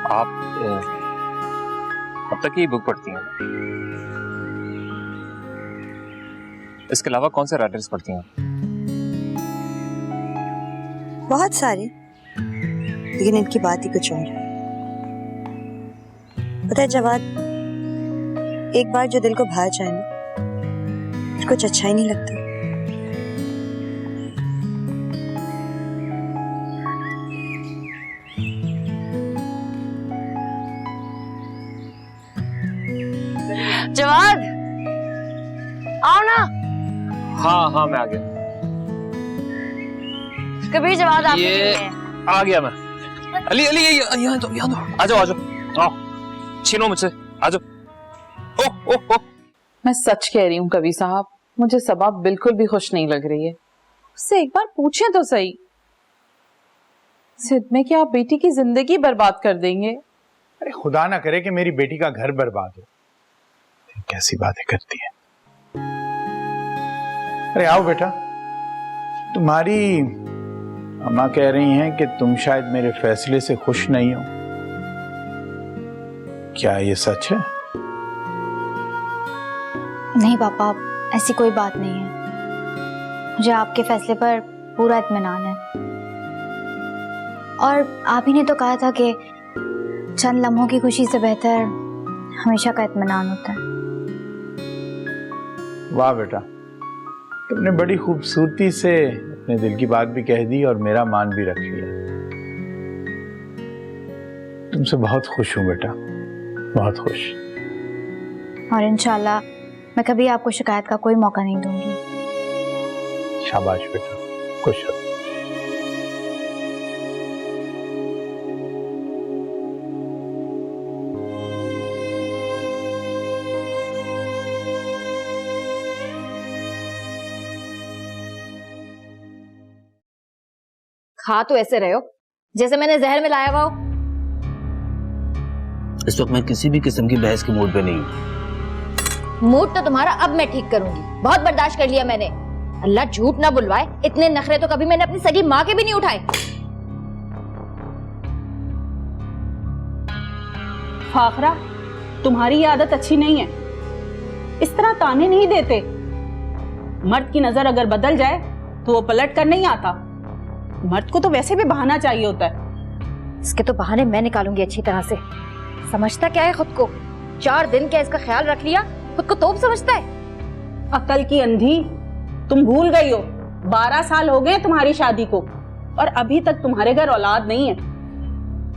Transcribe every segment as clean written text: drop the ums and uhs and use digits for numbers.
आप अब तक ही बुक पढ़ती हैं? इसके अलावा कौन से राइटर्स पढ़ती हैं? बहुत सारे, लेकिन इनकी बात ही कुछ और है। पता है जवाद, एक बार जो दिल को भा जाए ना, फिर कुछ अच्छा ही नहीं लगता। जवाद, आओ ना। हाँ हाँ मैं आ गया। कभी जवाद आप ये आ गया मैं। अली अली यहाँ तो आ जाओ आओ, छीनो मुझसे, आ जाओ। ओह ओह ओह, मैं सच कह रही हूँ कवि साहब, मुझे सबा बिल्कुल भी खुश नहीं लग रही है। उससे एक बार पूछें तो सही, सिद्ध में क्या आप बेटी की जिंदगी बर्बाद कर देंगे? अरे खुदा ना करे कि मेरी बेटी का घर बर्बाद हो। कैसी बातें करती है। अरे आओ बेटा, तुम्हारी अम्मा कह रही हैं कि तुम शायद मेरे फैसले से खुश नहीं हो। क्या ये सच है? नहीं पापा, ऐसी कोई बात नहीं है। मुझे आपके फैसले पर पूरा इत्मीनान है। और आप ही ने तो कहा था कि चंद लम्हों की खुशी से बेहतर हमेशा का इत्मीनान होता है। वाह बेटा, तुमने बड़ी खूबसूरती से अपने दिल की बात भी कह दी और मेरा मान भी रख लिया। तुमसे बहुत खुश हूं बेटा, बहुत खुश। और इंशाल्लाह मैं कभी आपको शिकायत का कोई मौका नहीं दूंगी। शाबाश बेटा, खुश रहो। खा तो ऐसे रहे हो जैसे मैंने जहर मिलाया हुआ हो। इस वक्त मैं किसी भी किस्म की बहस के मूड पे नहीं हूँ। मूड तो तुम्हारा अब मैं ठीक करूंगी, बहुत बर्दाश्त कर लिया मैंने। अल्लाह झूठ ना बुलवाए, इतने नखरे तो कभी मैंने अपनी सगी माँ के भी नहीं उठाए। फाखरा, तुम्हारी ये आदत अच्छी नहीं है। इस तरह ताने नहीं देते। मर्द की नजर अगर बदल जाए तो वो पलट कर नहीं आता। मर्द को तो वैसे भी बहाना चाहिए होता है। इसके तो बहाने मैं निकालूंगी अच्छी तरह से। समझता क्या है खुद को? 4 दिन क्या इसका ख्याल रख लिया, खुद को तोप समझता है। अकल की अंधी, तुम भूल गई हो 12 साल हो गए तुम्हारी शादी को और अभी तक तुम्हारे घर औलाद नहीं है।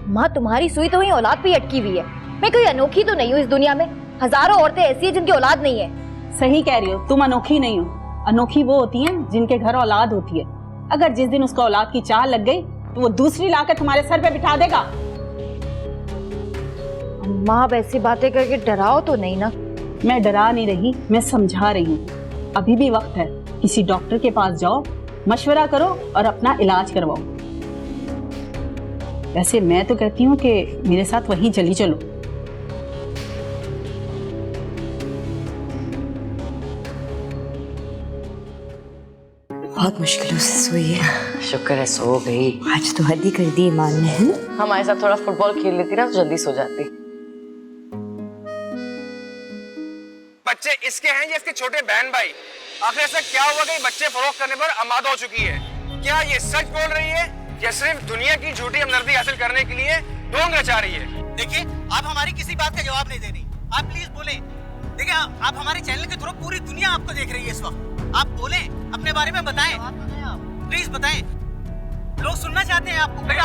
माँ, तुम्हारी सुई तो ही औलाद भी अटकी हुई है। मैं कोई अनोखी तो नहीं हूँ इस दुनिया में। हजारों औरतें ऐसी हैं जिनकी औलाद नहीं है। सही कह रही हो, तुम अनोखी नहीं हो। अनोखी वो होती हैं जिनके घर औलाद होती है। अगर जिस दिन उसको औलाद की चाह लग गई तो वो दूसरी लाकर तुम्हारे सर पे बिठा देगा। माँ, वैसी बातें करके डराओ तो नहीं ना। मैं डरा नहीं रही, मैं समझा रही हूँ। अभी भी वक्त है, किसी डॉक्टर के पास जाओ, मशवरा करो और अपना इलाज करवाओ। वैसे मैं तो कहती हूँ कि मेरे साथ वहीं चली चलो। बहुत मुश्किलों से सोई है। शुक्र है सो गई। आज तो हद ही कर दी ईमान ने, है ना? हमारे साथ थोड़ा फुटबॉल खेल लेती ना तो जल्दी सो जाती। बच्चे इसके हैं या इसके छोटे बहन भाई? आखिर ऐसा क्या हुआ कि बच्चे फरोख्त करने पर आमादा हो चुकी है? क्या ये सच बोल रही है या सिर्फ दुनिया की झूठी हमदर्दी हासिल करने के लिए ढोंग रचा रही है? देखिए, आप हमारी किसी बात का जवाब नहीं दे रही। आप प्लीज बोलें। देखिए, आप हमारे चैनल के थ्रू पूरी दुनिया आपको देख रही है इस वक्त। आप बोलें, अपने बारे में बताएं, प्लीज बताएं। लोग सुनना चाहते हैं आपको। बेटा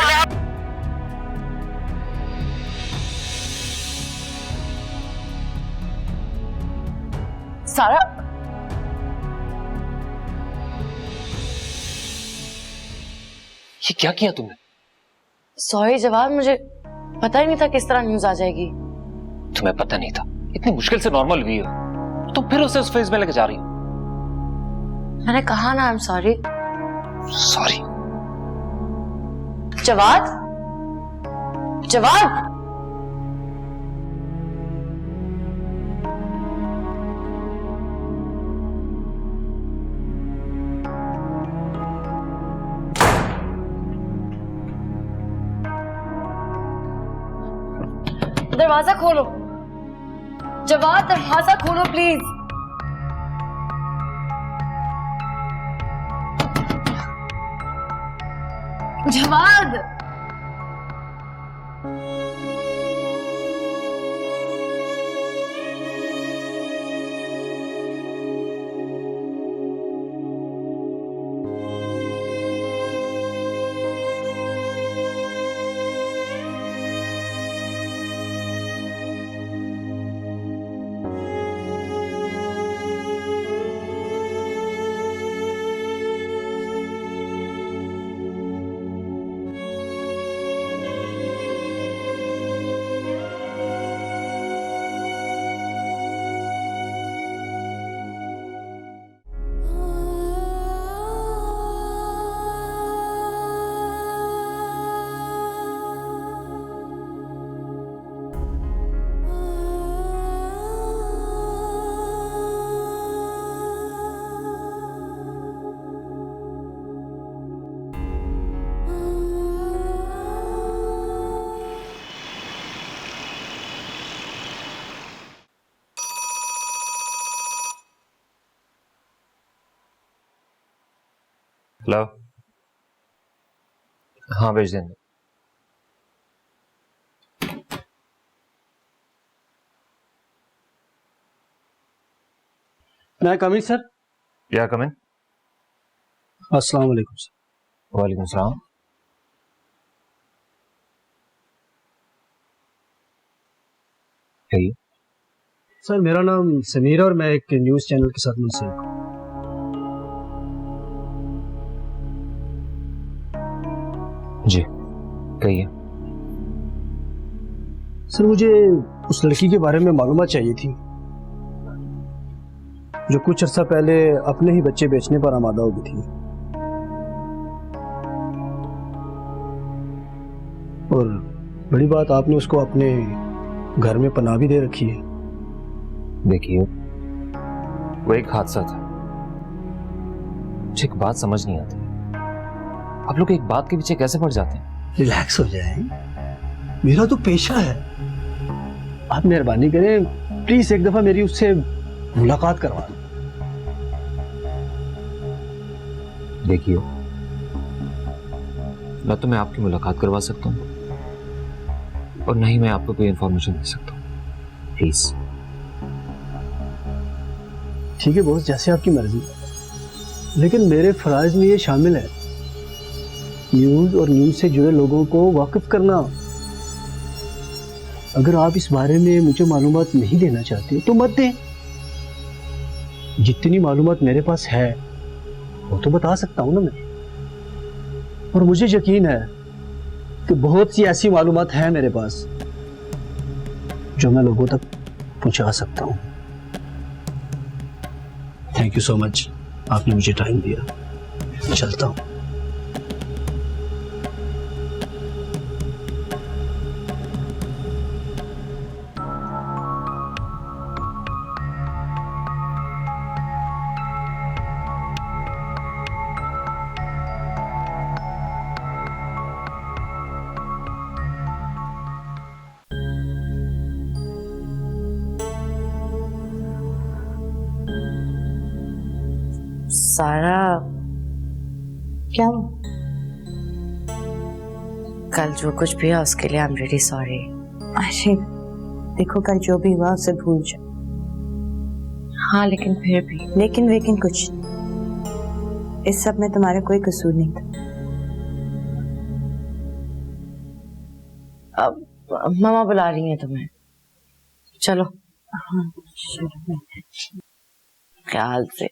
सारा, ये क्या किया तुमने? सॉरी जवाब, मुझे पता ही नहीं था किस तरह न्यूज आ जाएगी। तुम्हें पता नहीं था? इतनी मुश्किल से नॉर्मल हुई हो तो फिर उसे उस फेज में लेके जा रही हो। मैंने कहा ना, आई एम सॉरी। सॉरी। जवाब, जवाब, दरवाजा खोलो जवाद, दरवाजा खोलो प्लीज। जवाद, हेलो। हाँ भेज देंगे। मैं कमिंग सर? या कम इन। अस्सलाम वालेकुम सर। वालेकुम सलाम। सर मेरा नाम समीर है और मैं एक न्यूज़ चैनल के साथ मुंसलिक हूँ। जी कहिए। सर मुझे उस लड़की के बारे में मालूमात चाहिए थी जो कुछ अर्सा पहले अपने ही बच्चे बेचने पर आमादा हो गई थी, और बड़ी बात आपने उसको अपने घर में पनाह भी दे रखी है। देखिए वो एक हादसा था। मुझे एक बात समझ नहीं आती, आप लोग एक बात के पीछे कैसे पड़ जाते हैं? रिलैक्स हो जाए, मेरा तो पेशा है। आप मेहरबानी करें, प्लीज एक दफा मेरी उससे मुलाकात करवा दो। देखिए ना तो मैं आपकी मुलाकात करवा सकता हूँ और ना ही मैं आपको कोई इंफॉर्मेशन दे सकता हूँ। प्लीज। ठीक है बॉस, जैसे आपकी मर्जी, लेकिन मेरे फराज में ये शामिल है न्यूज़ और न्यूज़ से जुड़े लोगों को वाकिफ करना। अगर आप इस बारे में मुझे मालूमात नहीं देना चाहते तो मत दें। जितनी मालूमात मेरे पास है वो तो बता सकता हूं ना मैं, और मुझे यकीन है कि बहुत सी ऐसी मालूमात हैं मेरे पास जो मैं लोगों तक पहुंचा सकता हूं। थैंक यू सो मच, आपने मुझे टाइम दिया। चलता हूं। सारा क्या हुआ? कल जो कुछ भी है उसके लिए आई एम रियली सॉरी। अरे देखो, कल जो भी हुआ उसे भूल जाओ। हाँ लेकिन फिर भी लेकिन कुछ नहीं। इस सब में तुम्हारा कोई कसूर नहीं था। अब मामा बुला रही हैं तुम्हें, चलो। हाँ चलो। क्या हाल से?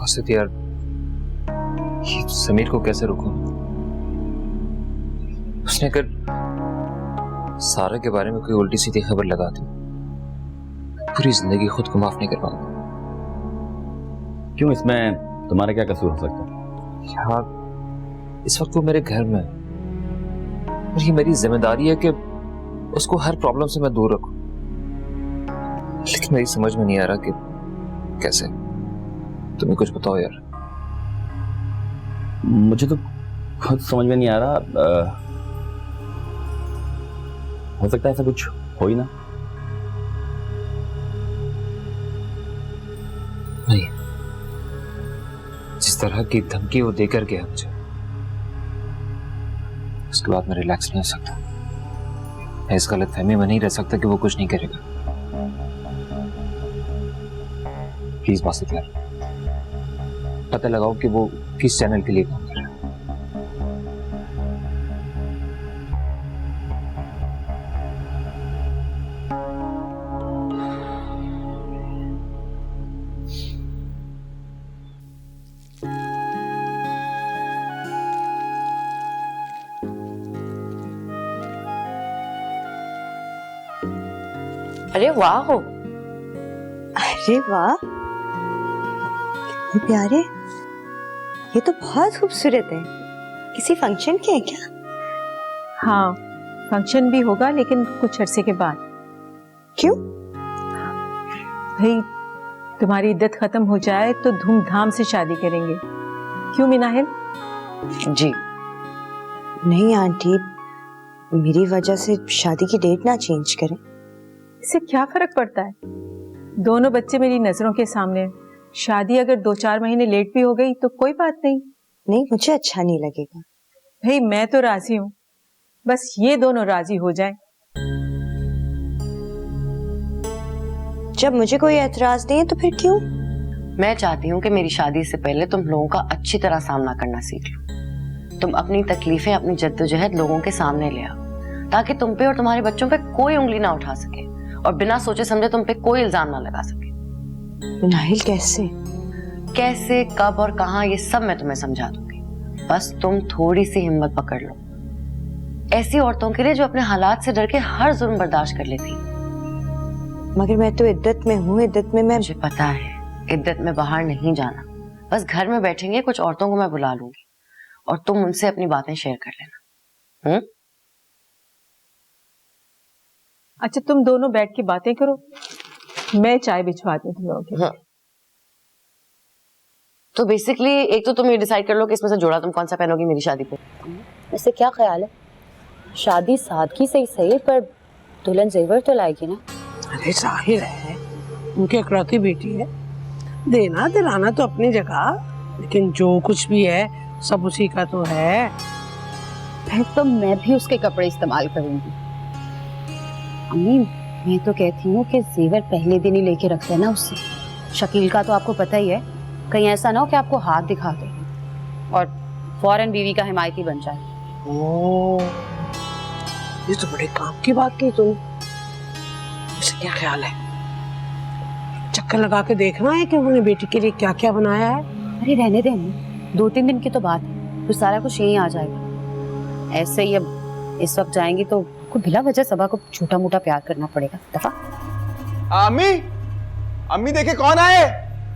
आसिफ यार, ये समीर को कैसे रोकूं? उसने अगर सारा के बारे में कोई उल्टी सीधी खबर लगा दी, पूरी जिंदगी खुद को माफ नहीं कर पाऊंगा। क्यों, इसमें तुम्हारा क्या कसूर हो सकता है? हाँ, इस वक्त वो मेरे घर में है और ये मेरी जिम्मेदारी है कि उसको हर प्रॉब्लम से मैं दूर रखूं, लेकिन मेरी समझ में नहीं आ रहा कि कैसे। तुम्हें कुछ बताओ यार। मुझे तो खुद समझ में नहीं आ रहा। हो सकता है ऐसा कुछ हो ही ना। नहीं, जिस तरह की धमकी वो देकर गया मुझे, उसके बाद मैं रिलैक्स नहीं हो सकता। मैं इस गलतफहमी में नहीं रह सकता कि वो कुछ नहीं करेगा। प्लीज बासित यार, पता लगाओ कि वो किस चैनल के लिए काम कर रहा है। अरे वाह हो, अरे वाह, कितने प्यारे। ये तो बहुत खूबसूरत है। किसी फंक्शन के है क्या? हाँ, फंक्शन भी होगा लेकिन कुछ अरसे के बाद। क्यों? भाई तुम्हारी इद्दत खत्म हो जाए तो धूमधाम से शादी करेंगे। क्यों मिनाहिल? जी नहीं आंटी, मेरी वजह से शादी की डेट ना चेंज करें। इससे क्या फर्क पड़ता है? दोनों बच्चे मेरी नजरों के सामने। शादी अगर 2-4 महीने लेट भी हो गई तो कोई बात नहीं। नहीं, मुझे अच्छा नहीं लगेगा। भाई मैं तो राजी हूँ, बस ये दोनों राजी हो जाएं। जब मुझे कोई एतराज नहीं है तो फिर क्यों? मैं चाहती हूँ कि मेरी शादी से पहले तुम लोगों का अच्छी तरह सामना करना सीख लो। तुम अपनी तकलीफें, अपनी जद्दोजहद लोगों के सामने ले आओ, ताकि तुम पे और तुम्हारे बच्चों पे कोई उंगली ना उठा सके और बिना सोचे समझे तुम पे कोई इल्जाम ना लगा सके। मिनाहिल कैसे? कैसे, कब और कहां, ये सब मैं तुम्हें समझा दूंगी। बस तुम थोड़ी सी हिम्मत पकड़ लो। ऐसी औरतों के लिए जो अपने हालात से डर के हर जुल्म बर्दाश्त कर लेती। मगर मैं तो इद्दत में हूँ। इद्दत में मैं... मुझे पता है, इद्दत में बाहर नहीं जाना। बस घर में बैठेंगे, कुछ औरतों को मैं बुला लूंगी और तुम उनसे अपनी बातें शेयर कर लेना। अच्छा, तुम दोनों बैठ के बातें करो, मैं चाय भिजवाती हूँ तुम लोगों के। हाँ। तो बेसिकली एक तो तुम ये डिसाइड कर लो कि इसमें से जोड़ा तुम कौन सा पहनोगी मेरी शादी पे। इससे क्या ख्याल है? शादी सादगी से ही सही, पर दुल्हन जेवर तो लाएगी ना। अरे जाहिर है, उनकी इकलौती बेटी है, देना दिलाना तो अपनी जगह, लेकिन जो कुछ भी है सब उसी का तो है। फिर तो मैं भी उसके कपड़े इस्तेमाल करूंगी। अम्मी, मैं तो कहती हूँ कि जेवर पहले दिन ही लेके रखते हैं ना उससे। शकील का तो आपको पता ही है, कहीं ऐसा ना हो कि आपको हाथ दिखा दे और फौरन बीवी का हिमायती बन जाए। ओ, ये तो बड़े काम की बात की तुम। मुझे क्या ख्याल है, चक्कर लगा के देखना है कि उन्होंने बेटी के लिए क्या क्या बनाया है। अरे रहने दे अम्मी, 2-3 दिन की तो बात है, फिर सारा कुछ यहीं आ जाएगा। ऐसे ही अब इस वक्त जाएंगी तो को बिला वजह सबा को छोटा मोटा प्यार करना पड़ेगा। दफा। अम्मी, अम्मी देखे कौन आए।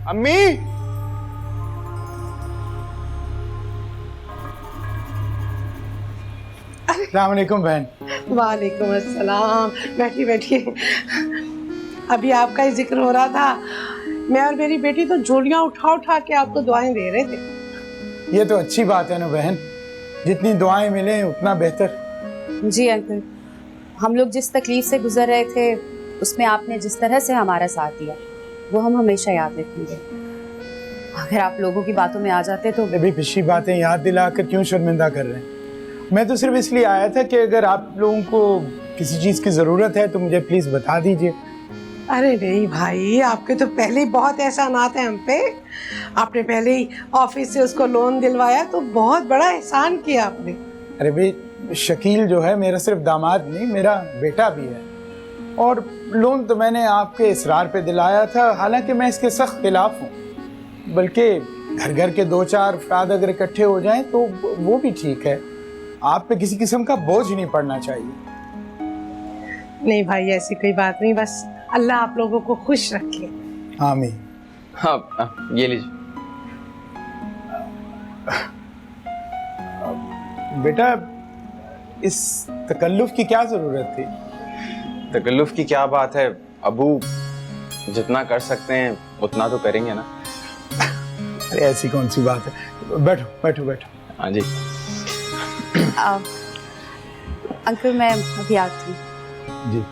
अम्मी, अस्सलाम वालेकुम बहन। वालेकुम अस्सलाम। बैठिए बैठिए। अभी आपका ही जिक्र हो रहा था। मैं और मेरी बेटी तो झोलियां उठा उठा के आपको दुआएं दे रहे थे। ये तो अच्छी बात है ना बहन, जितनी दुआएं मिले उतना बेहतर। जी अंकल, हम लोग जिस तकलीफ से गुजर रहे थे उसमें आपने जिस तरह से हमारा साथ दिया वो हम हमेशा याद रखेंगे। अगर आप लोगों की बातों में आ जाते तो... अभी पिछली बातें याद दिलाकर क्यों शर्मिंदा कर रहे हैं? मैं तो सिर्फ इसलिए आया था कि अगर आप लोगों को किसी चीज की जरूरत है तो मुझे प्लीज बता दीजिए। अरे नहीं भाई, आपके तो पहले ही बहुत एहसानात हैं हम पे। आपने पहले ही ऑफिस से उसको लोन दिलवाया, तो बहुत बड़ा एहसान किया आपने। अरे भाई, शकील जो है मेरा सिर्फ दामाद नहीं, मेरा बेटा भी है। और लोन तो मैंने आपके इसरार पे दिलाया था, हालांकि मैं इसके सख्त खिलाफ हूँ। बल्कि घर घर के 2-4 अफराद अगर इकट्ठे हो जाएं तो वो भी ठीक है। आप पे किसी किस्म का बोझ नहीं पड़ना चाहिए। नहीं भाई, ऐसी कोई बात नहीं, बस अल्लाह आप लोगों को खुश रखे। आमीन। हाँ, ये लीजिए। बेटा, इस तकल्लुफ की क्या जरूरत थी? तकल्लुफ की क्या बात है अबू, जितना कर सकते हैं उतना तो करेंगे ना। अरे ऐसी कौन सी बात है। बैठो बैठो बैठो। हाँ जी। अंकल मैं अभी आती हूँ। जी।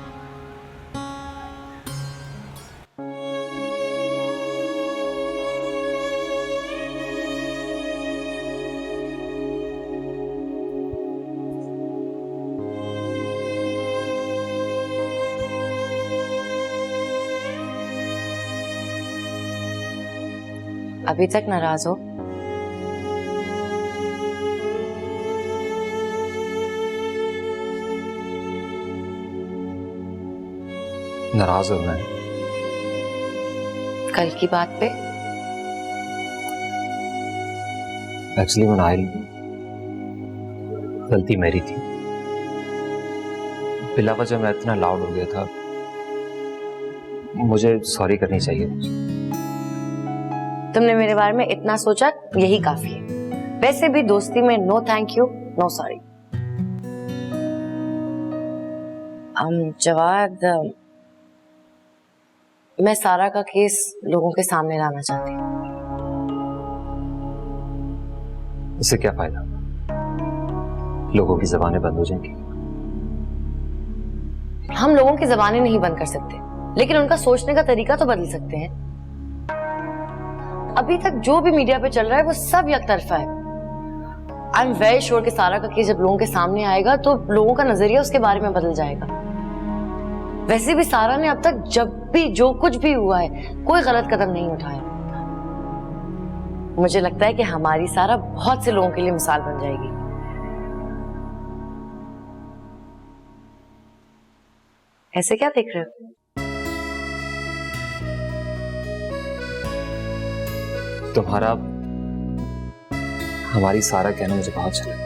अभी तक नाराज हो? नाराज हो मैं कल की बात पे? एक्चुअली मनाइल, गलती मेरी थी। बिला वजह मैं इतना लाउड हो गया था, मुझे सॉरी करनी चाहिए। तुमने मेरे बारे में इतना सोचा, यही काफी है। वैसे भी दोस्ती में no thank you no sorry. Jawad, मैं सारा का केस लोगों के सामने लाना चाहती हूँ। इससे क्या फायदा? लोगों की जबानें बंद हो जाएंगी। हम लोगों की जबानें नहीं बंद कर सकते, लेकिन उनका सोचने का तरीका तो बदल सकते हैं। अभी तक जो भी मीडिया पे चल रहा है वो सब एकतरफा है। आई एम वेरी श्योर कि सारा का केस जब लोगों के सामने आएगा तो लोगों का नजरिया उसके बारे में बदल जाएगा। वैसे भी सारा ने अब तक जब भी जो कुछ भी हुआ है कोई गलत कदम नहीं उठाया। मुझे लगता है कि हमारी सारा बहुत से लोगों के लिए मिसाल बन जाएगी। ऐसे क्या देख रहे हो? तुम्हारा हमारी सारा कहना मुझे बहुत अच्छा लगा।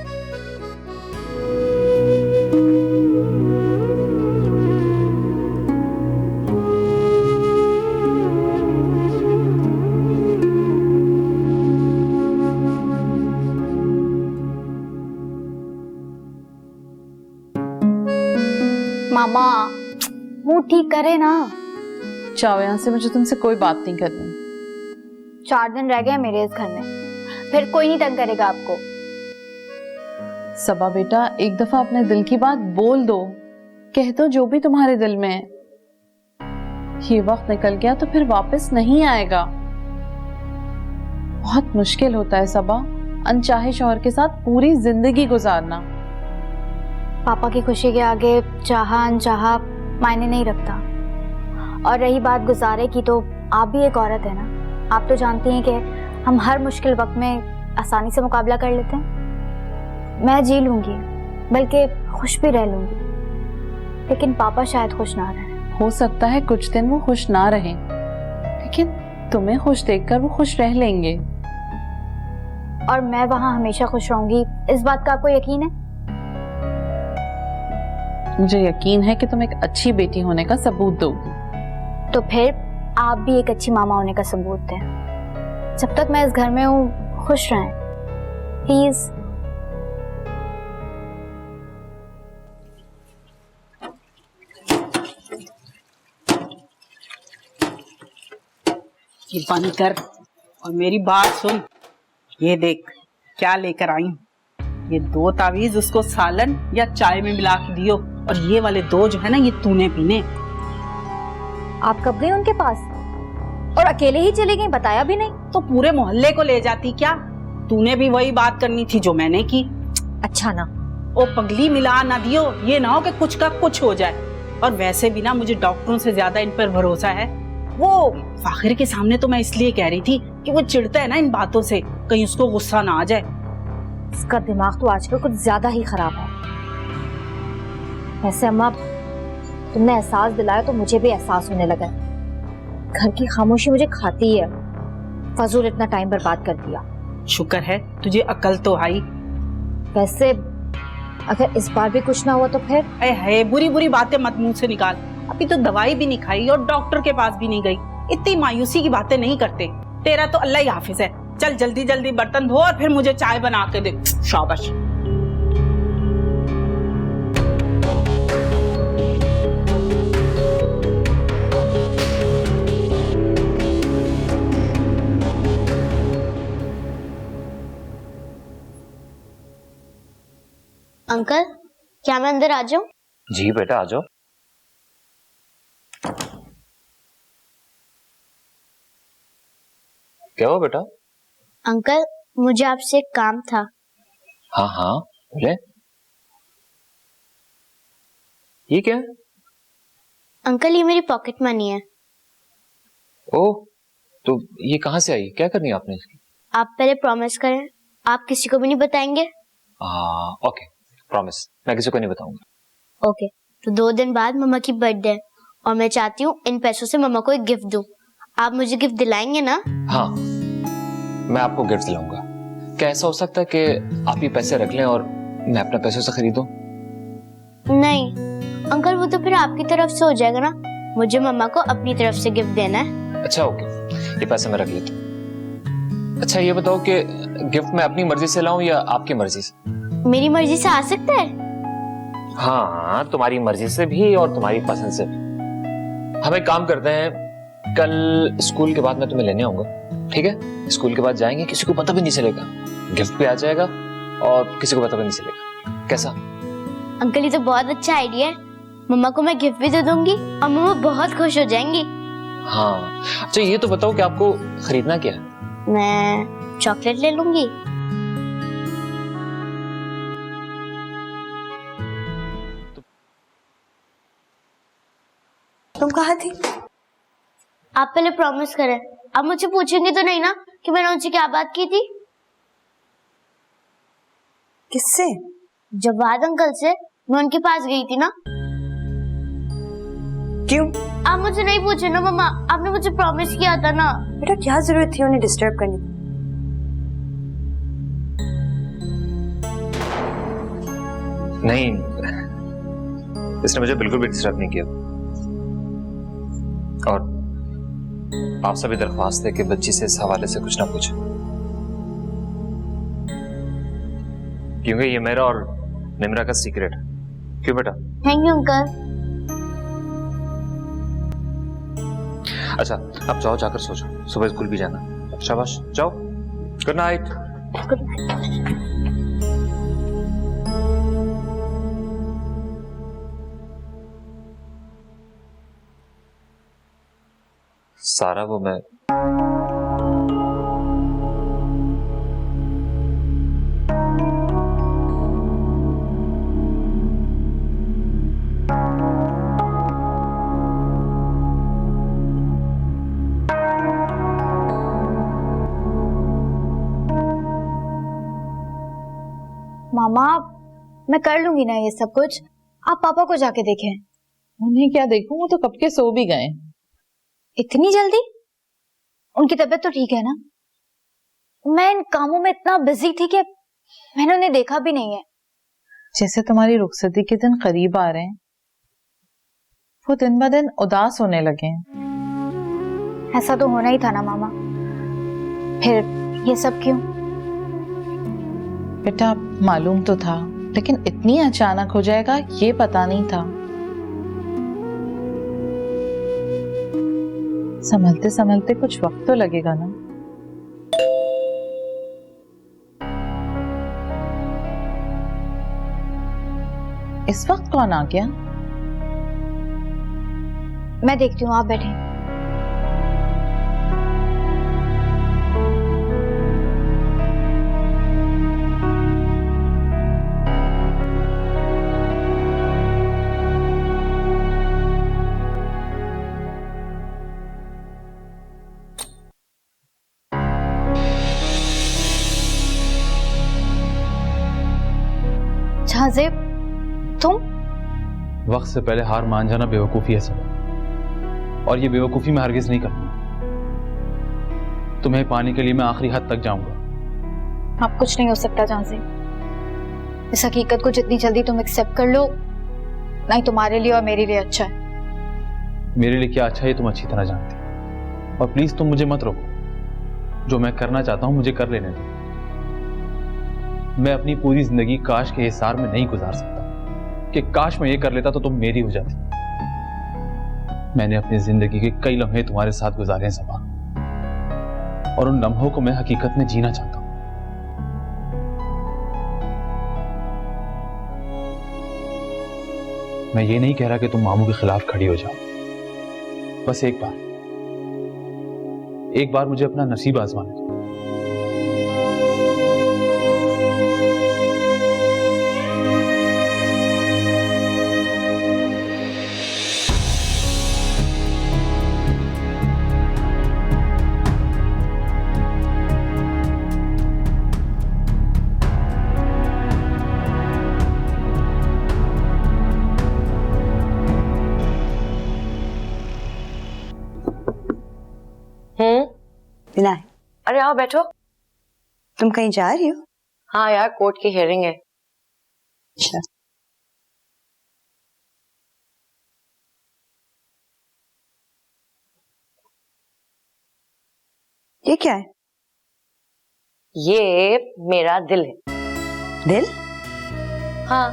मामा मुंह ठीक करे ना। जाओ यहाँ से, मुझे तुमसे कोई बात नहीं करनी। 4 दिन रह गए मेरे इस घर में, फिर कोई नहीं तंग करेगा आपको। सबा बेटा, एक दफा अपने दिल की बात बोल दो, कह दो जो भी तुम्हारे दिल में है। ये वक्त निकल गया तो फिर वापस नहीं आएगा। बहुत मुश्किल होता है सबा, अनचाहे शौहर के साथ पूरी जिंदगी गुजारना। पापा की खुशी के आगे चाहा अनचाहा मायने नहीं रखता। और रही बात गुजारे की, तो आप भी एक औरत है ना। आप तो जानती हैं कि हम हर मुश्किल वक्त में आसानी से मुकाबला कर लेते हैं। मैं जी लूंगी, बल्कि खुश भी रह लूंगी, लेकिन पापा शायद खुश ना रहे। हो सकता है कुछ दिन वो खुश ना रहें, लेकिन तुम्हें खुश देखकर वो खुश रह लेंगे। और मैं वहां हमेशा खुश रहूंगी, इस बात का आपको यकीन है? मुझे यकीन है कि तुम एक अच्छी बेटी होने का सबूत दोगी। तो फिर आप भी एक अच्छी मामा होने का सबूत दें। जब तक मैं इस घर में हूँ, खुश रहें प्लीज। ये बंद कर और मेरी बात सुन। ये देख क्या लेकर आई हूँ। ये 2 तावीज उसको सालन या चाय में मिला के दियो, और ये वाले 2 जो है ना, ये तूने पीने। आप कब गए उनके पास? और अकेले ही चली गई, बताया भी नहीं? तो पूरे मोहल्ले को ले जाती क्या? तूने भी वही बात करनी थी जो मैंने की। अच्छा ना। ओ पगली, मिला ना दियो, ये ना हो कि कुछ का कुछ हो जाए। और वैसे भी ना मुझे डॉक्टरों से ज्यादा इन पर भरोसा है। वो फाखिर के सामने तो मैं इसलिए कह रही थी कि वो चिढ़ता है ना इन बातों से, कहीं उसको गुस्सा ना आ जाए। इसका दिमाग तो आजकल कुछ ज्यादा ही खराब है। वैसे अम्मा, तुमने एहसास दिलाया तो मुझे भी एहसास होने लगा। घर की खामोशी मुझे खाती है। फजूल इतना टाइम बर्बाद कर दिया। शुक्र है तुझे अकल तो आई। वैसे अगर इस बार भी कुछ ना हुआ तो फिर? है बुरी बुरी बातें मत मुंह से निकाल। अभी तो दवाई भी नहीं खाई और डॉक्टर के पास भी नहीं गई। इतनी मायूसी की बातें नहीं करते। तेरा तो अल्लाह ही हाफिज है। चल जल्दी जल्दी बर्तन धो और फिर मुझे चाय बना के दे। शाबाश। अंकल, क्या मैं अंदर आ जाऊं? जी बेटा आ जाओ। क्या हुआ बेटा? अंकल, मुझे आपसे एक काम था। हाँ हाँ बोले। ये क्या है? अंकल, ये मेरी पॉकेट मनी है। ओह, तो ये कहाँ से आई? क्या करनी है आपने इसकी? आप पहले प्रॉमिस करें, आप किसी को भी नहीं बताएंगे। ओके, प्रॉमिस, मैं किसी को नहीं बताऊंगा। ओके, तो 2 दिन बाद मम्मा की बर्थडे है और मैं चाहती हूँ इन पैसों से मम्मा को एक गिफ्ट दूं। आप मुझे गिफ्ट दिलाएंगे ना? हाँ, मैं आपको गिफ्ट दिलाऊंगा। क्या ऐसा हो सकता है कि आप ये पैसे रख लें और मैं अपने पैसों से खरीदूं? नहीं अंकल, वो तो फिर आपकी तरफ से हो जाएगा ना। मुझे मम्मा को अपनी तरफ से गिफ्ट देना है। अच्छा ओके, ये पैसे मैं रख लेता हूँ। अच्छा ये बताओ कि गिफ्ट मैं अपनी मर्जी से लाऊं या आपकी मर्जी से? मेरी मर्जी से आ सकता है? हाँ, तुम्हारी मर्जी से भी और तुम्हारी पसंद से भी। हम एक काम करते हैं, कल स्कूल के बाद मैं तुम्हें लेने आऊंगा, ठीक है? स्कूल के बाद जाएंगे, किसी को पता भी नहीं चलेगा, गिफ्ट भी आ जाएगा और किसी को पता भी नहीं चलेगा। कैसा? अंकल, ये तो बहुत अच्छा आइडिया है। मम्मा को मैं गिफ्ट भी दे दूंगी और मम्मा बहुत खुश हो जाएंगी। हाँ, अच्छा ये तो बताओ कि आपको खरीदना क्या है? मैं चॉकलेट ले लूंगी। तुम कहाँ थी? आप पहले प्रॉमिस करें। आप मुझसे पूछेंगे तो नहीं ना कि मैंने उनसे क्या बात की थी? किससे? जवाद अंकल से। मैं उनके पास गई थी ना। क्यों? आप मुझे नहीं पूछे ना मम्मा, आपने मुझे प्रॉमिस किया था ना। बेटा क्या जरूरत थी उन्हें डिस्टर्ब करने की? नहीं, इसने मुझे बिल्कुल भी डिस्टर्ब नहीं किया। और आपसे भी दरख्वास्त है कि बच्ची से इस हवाले से कुछ ना पूछे, क्योंकि ये मेरा और निम्रा का सीक्रेट है। क्यों बेटा? Thank you uncle. अच्छा अब जाओ, जाकर सो जाओ, सुबह स्कूल भी जाना। शाबाश, जाओ। Good night. Good night. सारा वो मैं मामा, मैं कर लूंगी ना ये सब कुछ। आप पापा को जाके देखें। उन्हें क्या देखूं, वो तो कब के सो भी गए। इतनी जल्दी? उनकी तबीयत तो ठीक है ना? मैं इन कामों में इतना बिजी थी कि मैंने उन्हें देखा भी नहीं है। जैसे तुम्हारी रुखसती के दिन करीब आ रहे हैं, वो दिन ब दिन उदास होने लगे हैं। ऐसा तो होना ही था ना मामा, फिर ये सब क्यों? बेटा मालूम तो था, लेकिन इतनी अचानक हो जाएगा ये पता नहीं था। संभलते संभलते कुछ वक्त तो लगेगा ना। इस वक्त कौन आ गया? मैं देखती हूँ, आप बैठे। झाज़ेब, तुम? वक्त से पहले हार मान जाना बेवकूफ़ी है सब, और ये बेवकूफ़ी मैं हरगिज़ नहीं करूँगा। तुम्हें पाने के लिए मैं आखिरी हद तक जाऊंगा। आप कुछ नहीं हो सकता झाज़ेब। इस हकीकत को जितनी जल्दी तुम एक्सेप्ट कर लो, ना ही तुम्हारे लिए और मेरे लिए अच्छा है। मेरे लिए क्या अच्छा है तुम अच्छी तरह जानती हो, और प्लीज़ तुम मुझे मत रोको। जो मैं करना चाहता हूँ मुझे कर लेने दो। मैं अपनी पूरी जिंदगी काश के हिसार में नहीं गुजार सकता कि काश मैं ये कर लेता तो तुम मेरी हो जाती। मैंने अपनी जिंदगी के कई लम्हे तुम्हारे साथ गुजारे हैं सबा, और उन लम्हों को मैं हकीकत में जीना चाहता हूं। मैं ये नहीं कह रहा कि तुम मामू के खिलाफ खड़ी हो जाओ, बस एक बार मुझे अपना नसीब आजमाने दो। विनय, अरे आओ बैठो। तुम कहीं जा रही हो? हाँ यार, कोर्ट की हियरिंग है। अच्छा। ये क्या है? ये मेरा दिल है। दिल? हाँ,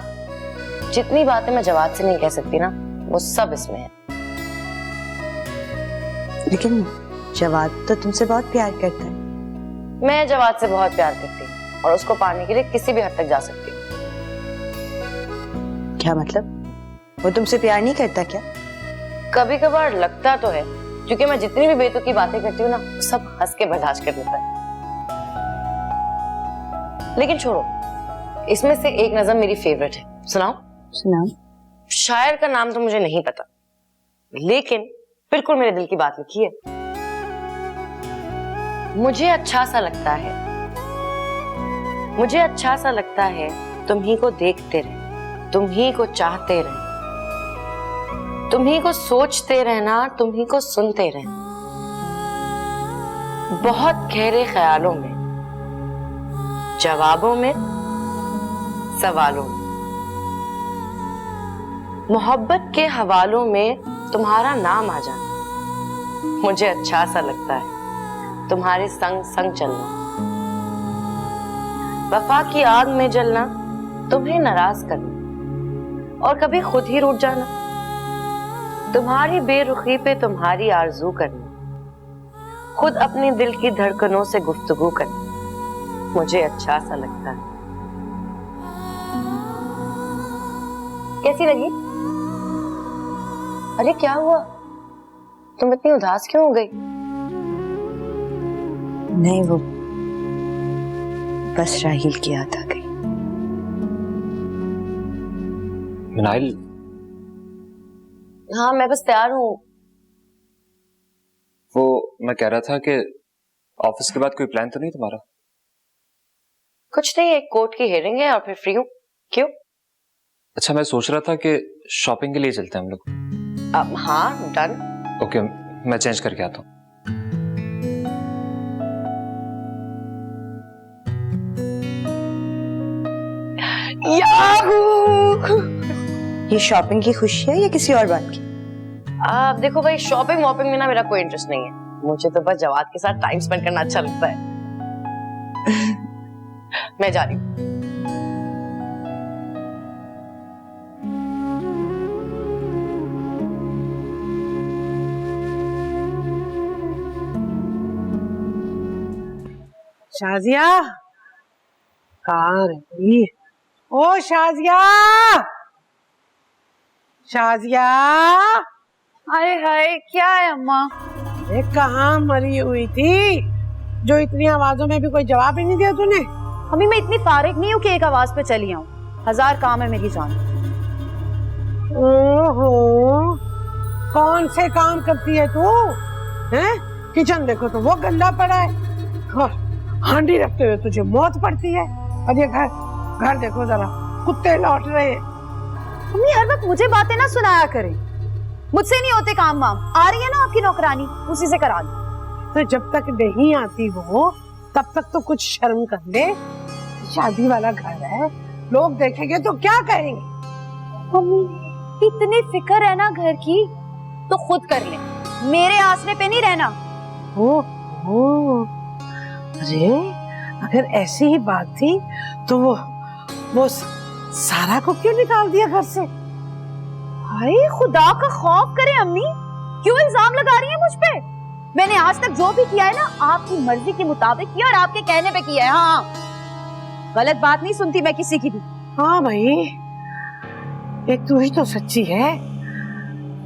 जितनी बातें मैं जवाब से नहीं कह सकती ना, वो सब इसमें है। लेकिन जवाद तो तुमसे बहुत प्यार करता है। मैं जवाद से बहुत प्यार करती हूँ और उसको पाने के लिए किसी भी हद तक जा सकती हूँ। क्या मतलब? वो तुमसे प्यार नहीं करता क्या? कभी कभार लगता तो है, क्योंकि मैं जितनी भी बेतुकी बातें करती हूँ ना, सब हंस के बर्दाश्त कर लेता है। लेकिन छोड़ो, इसमें से एक नज़म मेरी फेवरेट है, सुनाओ? सुनाओ। शायर का नाम तो मुझे नहीं पता, लेकिन बिल्कुल मेरे दिल की बात लिखी है। मुझे अच्छा सा लगता है, मुझे अच्छा सा लगता है, तुम ही को देखते रहे, तुम ही को चाहते रहे, तुम ही को सोचते रहना, तुम ही को सुनते रहना। बहुत गहरे ख्यालों में, जवाबों में, सवालों में, मोहब्बत के हवालों में तुम्हारा नाम आ जाना। मुझे अच्छा सा लगता है तुम्हारे संग संग चलना, वफा की आग में जलना, तुम्हें नाराज करना और कभी खुद ही रूठ जाना, तुम्हारी बेरुखी पे तुम्हारी आरजू करना, खुद अपने दिल की धड़कनों से गुफ्तगू करना। मुझे अच्छा सा लगता है। कैसी लगी? अरे क्या हुआ, तुम इतनी उदास क्यों हो गई? नहीं, वो बस राहिल की याद आ गई। मिनाइल। हाँ मैं बस तैयार हूँ। वो मैं कह रहा था कि ऑफिस के बाद कोई प्लान तो नहीं तुम्हारा? कुछ नहीं, एक कोर्ट की हियरिंग है और फिर फ्री हूँ। क्यों? अच्छा, मैं सोच रहा था कि शॉपिंग के लिए चलते हैं हम लोग। हाँ डन। ओके, मैं चेंज करके आता हूँ। ये शॉपिंग की खुशी है या किसी और बात की? देखो भाई, शॉपिंग वॉपिंग में ना मेरा कोई इंटरेस्ट नहीं है। मुझे तो बस जवाद के साथ टाइम स्पेंड करना अच्छा लगता है। मैं जा रही हूँ। शाजिया, कहाँ रही? ओ शाजिया, शाजिया। हाय हाय, क्या है अम्मा? अरे कहाँ मरी हुई थी जो इतनी आवाजों में भी कोई जवाब ही नहीं दिया तूने? अम्मी मैं इतनी फारिग नहीं हूँ कि एक आवाज पे चली आऊँ। 1000 काम है मेरी जान। ओहो, कौन से काम करती है तू? हैं? किचन देखो तो वो गंदा पड़ा है और हांडी रखते हुए तुझे मौत पड़ती है। और ये घर देखो जरा, कुत्ते लौट रहे हैं। अम्मी हर वक्त मुझे बातें ना सुनाया करें, मुझसे नहीं होते काम वाम। आ रही है ना आपकी नौकरानी, उसी से करा दी। तो जब तक नहीं आती वो तब तक तो कुछ शर्म कर ले। शादी वाला घर है, लोग देखेंगे तो क्या कहेंगे? मम्मी इतनी फिक्र है ना घर की तो खुद कर ले, मेरे आसरे पे नहीं रहना। ओ, अरे अगर ऐसी ही बात थी तो वो सारा को क्यों निकाल दिया घर से? हाय खुदा का खौफ करे अम्मी, क्यों इल्जाम लगा रही है मुझ पे? मैंने आज तक जो भी किया है ना आपकी मर्जी के मुताबिक किया और आपके कहने पे किया है। हाँ, गलत बात नहीं सुनती मैं किसी की भी। हाँ भाई, एक तू ही तो सच्ची है।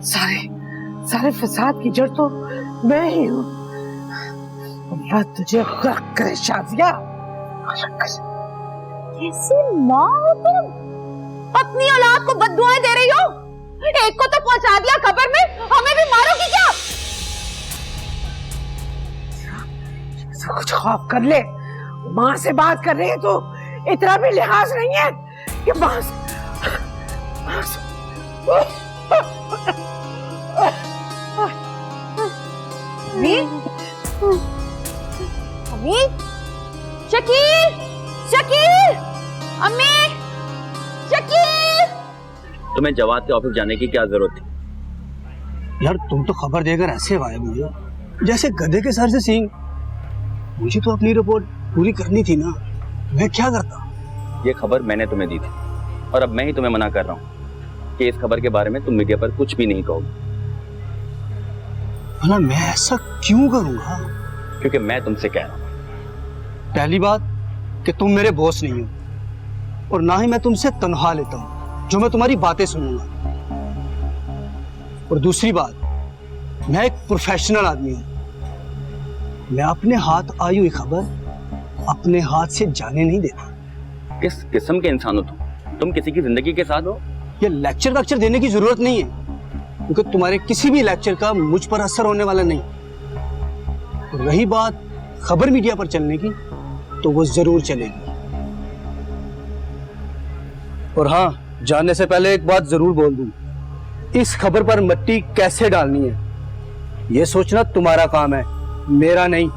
सारे फसाद की जड़ तो मैं ही हूँ। अल्लाह तुझे गर्क करे शाजिया। कैसी माँ हो तुम? अपनी औलाद को बद्दुआएं दे रही हो। एक को तो पहुंचा दिया कब्र में, हमें भी मारोगी क्या? तो कुछ खौफ कर ले। माँ से बात कर रही है तो इतना भी लिहाज नहीं है कि बस अम्मी, शकील, शकील, अम्मी, शकील। तुम्हें जवाद के ऑफिस जाने की क्या जरूरत थी? यार तुम तो खबर देकर ऐसे गायब हुए जैसे गधे के सर से सींग। मुझे तो अपनी रिपोर्ट पूरी करनी थी ना, मैं क्या करता? ये खबर मैंने तुम्हें दी थी और अब मैं ही तुम्हें मना कर रहा हूँ कि इस खबर के बारे में तुम मीडिया पर कुछ भी नहीं कहोगे। भला मैं ऐसा क्यों करूंगा? क्योंकि मैं तुमसे कह रहा हूँ। पहली बात कि तुम मेरे बॉस नहीं हो और ना ही मैं तुमसे तनख्वाह लेता हूँ जो मैं तुम्हारी बातें सुनूंगा। और दूसरी बात, मैं एक प्रोफेशनल आदमी हूँ। मैं अपने हाथ आई हुई खबर अपने हाथ से जाने नहीं देता। किस किस्म के इंसान हो तुम किसी की जिंदगी के साथ हो? ये लेक्चर देने की जरूरत नहीं है क्योंकि तुम्हारे किसी भी लेक्चर का मुझ पर असर होने वाला नहीं। और रही बात खबर मीडिया पर चलने की, तो वो जरूर चलेगी। और हाँ, जानने से पहले एक बात जरूर बोल दूं, इस खबर पर मट्टी कैसे डालनी है ये सोचना तुम्हारा काम है, मेरा नहीं।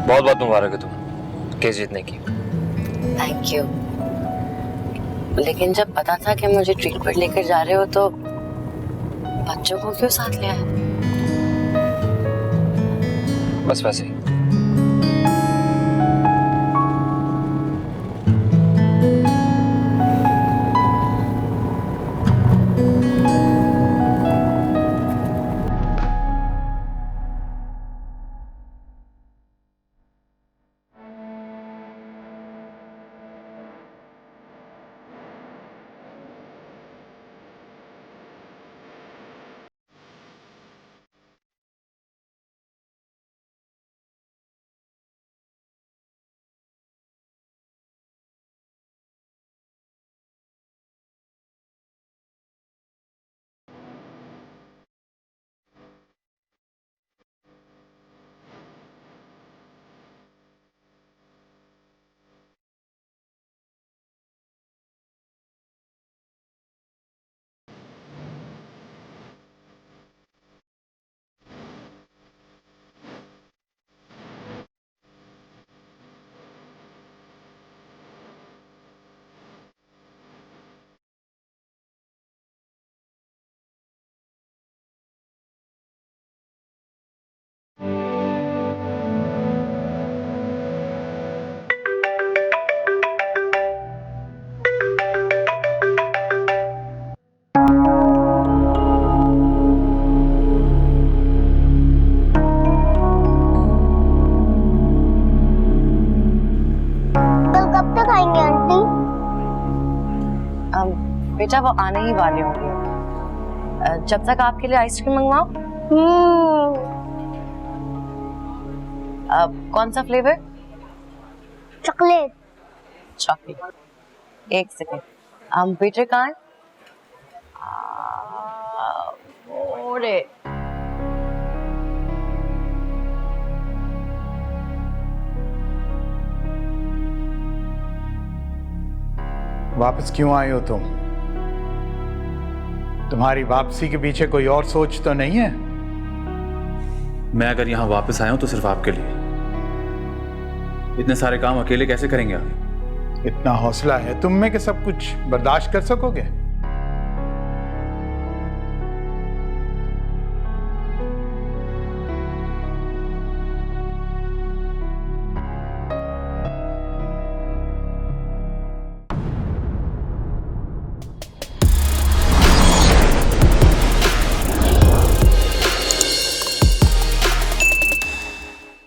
बहुत बहुत मुबारक है तुम्हें केस जीतने की। Thank you. लेकिन जब पता था कि मुझे ट्रीटमेंट लेकर जा रहे हो तो बच्चों को क्यों साथ लिया है? बस वैसे ही। बेटा वो आने ही वाले होंगे। जब तक आपके लिए आइसक्रीम मंगवाओ। कौन सा फ्लेवर? चॉकलेट। चॉकलेट। एक सेकेंड। पीटर कहाँ है? वापस क्यों आए हो तुम? तुम्हारी वापसी के पीछे कोई और सोच तो नहीं है? मैं अगर यहाँ वापस आया हूं तो सिर्फ आपके लिए। इतने सारे काम अकेले कैसे करेंगे आप? इतना हौसला है तुम में कि सब कुछ बर्दाश्त कर सकोगे?